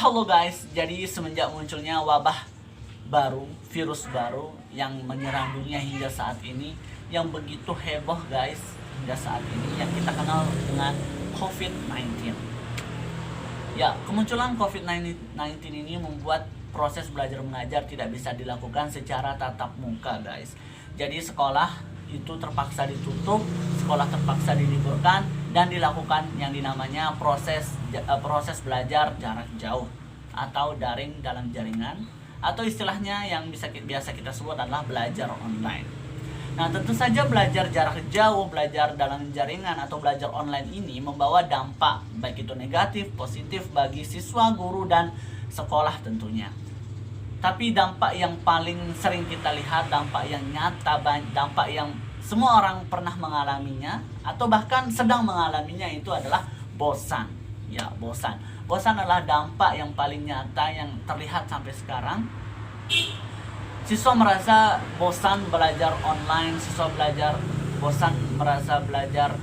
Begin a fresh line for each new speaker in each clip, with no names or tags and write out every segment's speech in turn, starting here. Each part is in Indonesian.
Halo guys, jadi semenjak munculnya wabah baru, virus baru yang menyerang dunia hingga saat ini, yang begitu heboh guys hingga saat ini, yang kita kenal dengan COVID-19. Ya, kemunculan COVID-19 ini membuat proses belajar mengajar tidak bisa dilakukan secara tatap muka guys. Jadi sekolah itu terpaksa ditutup, sekolah terpaksa diliburkan, dan dilakukan yang dinamanya proses belajar jarak jauh atau daring dalam jaringan, atau istilahnya yang biasa kita sebut adalah belajar online. Nah, tentu saja belajar jarak jauh, belajar dalam jaringan atau belajar online ini membawa dampak baik itu negatif, positif bagi siswa, guru, dan sekolah tentunya. Tapi dampak yang paling sering kita lihat, dampak yang nyata, dampak yang semua orang pernah mengalaminya atau bahkan sedang mengalaminya itu adalah bosan. Ya, bosan. Bosan adalah dampak yang paling nyata yang terlihat sampai sekarang. Siswa merasa bosan belajar online, siswa merasa belajar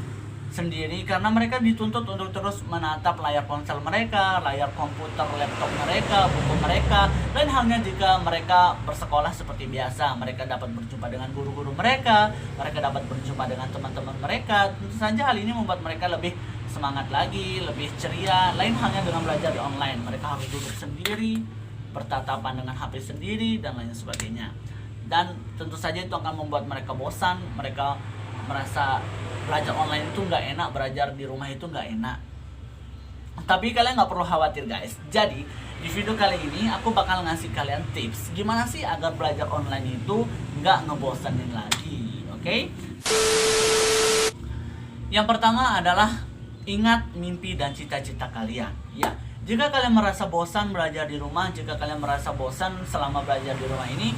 sendiri karena mereka dituntut untuk terus menatap layar ponsel mereka, layar komputer, laptop mereka, buku mereka. Lain halnya jika mereka bersekolah seperti biasa, mereka dapat berjumpa dengan guru-guru mereka, mereka dapat berjumpa dengan teman-teman mereka. Tentu saja hal ini membuat mereka lebih semangat lagi, lebih ceria. Lain halnya dengan belajar di online, mereka harus duduk sendiri, bertatapan dengan HP sendiri, dan lain sebagainya. Dan tentu saja itu akan membuat mereka bosan, mereka merasa belajar online itu nggak enak, belajar di rumah itu nggak enak. Tapi kalian nggak perlu khawatir guys. Jadi di video kali ini aku bakal ngasih kalian tips gimana sih agar belajar online itu nggak ngebosanin lagi. Oke? Yang pertama adalah ingat mimpi dan cita-cita kalian. Ya, jika kalian merasa bosan belajar di rumah, jika kalian merasa bosan selama belajar di rumah ini,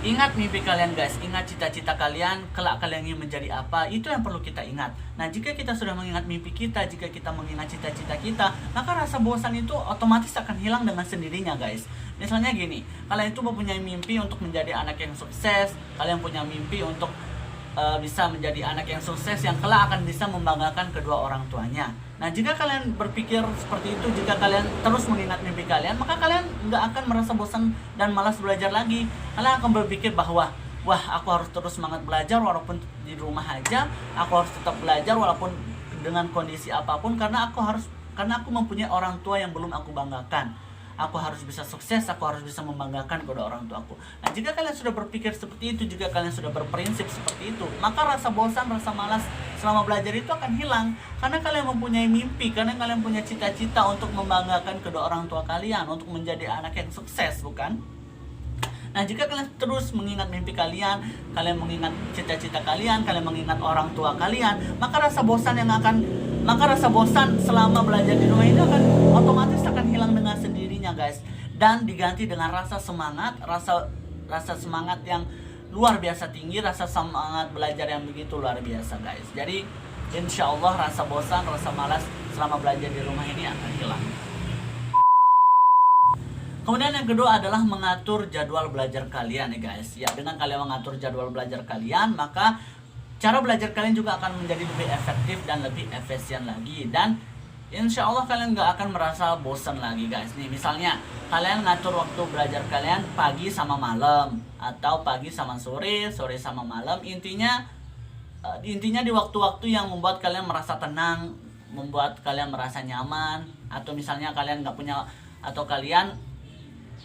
ingat mimpi kalian guys, ingat cita-cita kalian, kelak kalian ingin menjadi apa, itu yang perlu kita ingat. Nah, jika kita sudah mengingat mimpi kita, jika kita mengingat cita-cita kita, maka rasa bosan itu otomatis akan hilang dengan sendirinya guys. Misalnya gini, kalian itu mempunyai mimpi untuk menjadi anak yang sukses, kalian punya mimpi untuk bisa menjadi anak yang sukses yang kelak akan bisa membanggakan kedua orang tuanya. Nah, jika kalian berpikir seperti itu, jika kalian terus mengingat mimpi kalian, maka kalian nggak akan merasa bosan dan malas belajar lagi. Kalian akan berpikir bahwa, wah, aku harus terus semangat belajar walaupun di rumah aja, aku harus tetap belajar walaupun dengan kondisi apapun, karena aku mempunyai orang tua yang belum aku banggakan. Aku harus bisa sukses, aku harus bisa membanggakan kedua orang tuaku. Nah, jika kalian sudah berpikir seperti itu, jika kalian sudah berprinsip seperti itu, maka rasa bosan, rasa malas selama belajar itu akan hilang. Karena kalian mempunyai mimpi, karena kalian punya cita-cita untuk membanggakan kedua orang tua kalian, untuk menjadi anak yang sukses, bukan? Nah, jika kalian terus mengingat mimpi kalian, kalian mengingat cita-cita kalian, kalian mengingat orang tua kalian, maka rasa bosan selama belajar di rumah ini akan otomatis akan hilang dengan sendirinya guys, dan diganti dengan rasa semangat yang luar biasa tinggi, rasa semangat belajar yang begitu luar biasa guys. Jadi insya Allah rasa bosan, rasa malas selama belajar di rumah ini akan hilang. Kemudian yang kedua adalah mengatur jadwal belajar kalian ya guys. Ya, dengan kalian mengatur jadwal belajar kalian, maka cara belajar kalian juga akan menjadi lebih efektif dan lebih efisien lagi. Dan insya Allah kalian nggak akan merasa bosan lagi guys. Nih misalnya kalian ngatur waktu belajar kalian pagi sama malam, atau pagi sama sore, sore sama malam. Intinya di waktu-waktu yang membuat kalian merasa tenang, membuat kalian merasa nyaman. Atau misalnya kalian nggak punya, atau kalian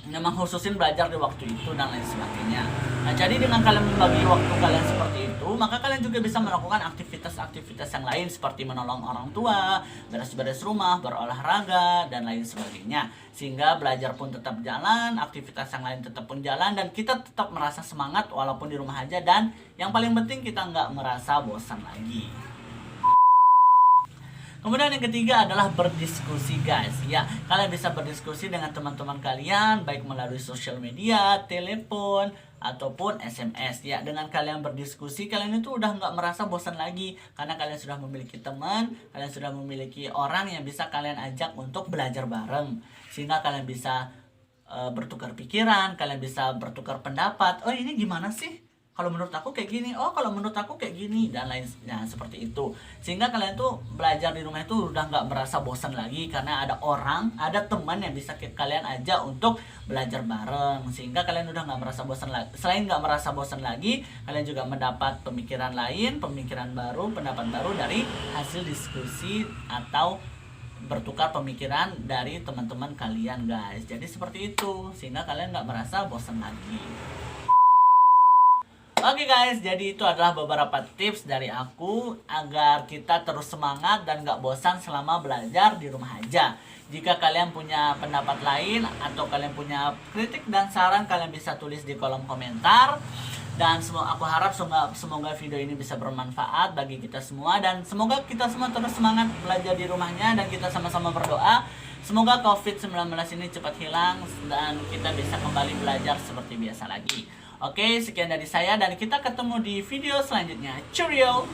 memang khususin belajar di waktu itu dan lain sebagainya. Nah, jadi dengan kalian membagi waktu kalian seperti itu, maka kalian juga bisa melakukan aktivitas-aktivitas yang lain seperti menolong orang tua, beres-beres rumah, berolahraga, dan lain sebagainya. Sehingga belajar pun tetap jalan, aktivitas yang lain tetap pun jalan, dan kita tetap merasa semangat walaupun di rumah aja. Dan yang paling penting kita nggak merasa bosan lagi. Kemudian yang ketiga adalah berdiskusi guys. Ya, kalian bisa berdiskusi dengan teman-teman kalian baik melalui sosial media, telepon, ataupun SMS. Ya, dengan kalian berdiskusi, kalian itu udah nggak merasa bosan lagi, karena kalian sudah memiliki teman, kalian sudah memiliki orang yang bisa kalian ajak untuk belajar bareng. Sehingga kalian bisa bertukar pikiran, kalian bisa bertukar pendapat. Oh, ini gimana sih? kalau menurut aku kayak gini, oh kalau menurut aku kayak gini, dan lainnya seperti itu. Sehingga kalian tuh belajar di rumah itu udah nggak merasa bosan lagi, karena ada orang, ada teman yang bisa kalian ajak untuk belajar bareng, sehingga kalian udah nggak merasa bosan lagi. Selain nggak merasa bosan lagi, kalian juga mendapat pemikiran lain, pemikiran baru, pendapat baru dari hasil diskusi atau bertukar pemikiran dari teman-teman kalian guys. Jadi seperti itu, sehingga kalian nggak merasa bosan lagi. Oke guys, jadi itu adalah beberapa tips dari aku agar kita terus semangat dan gak bosan selama belajar di rumah aja. Jika kalian punya pendapat lain atau kalian punya kritik dan saran, kalian bisa tulis di kolom komentar. Dan aku harap semoga video ini bisa bermanfaat bagi kita semua, dan semoga kita semua terus semangat belajar di rumahnya, dan kita sama-sama berdoa semoga COVID-19 ini cepat hilang dan kita bisa kembali belajar seperti biasa lagi. Oke, sekian dari saya dan kita ketemu di video selanjutnya. Cheerio!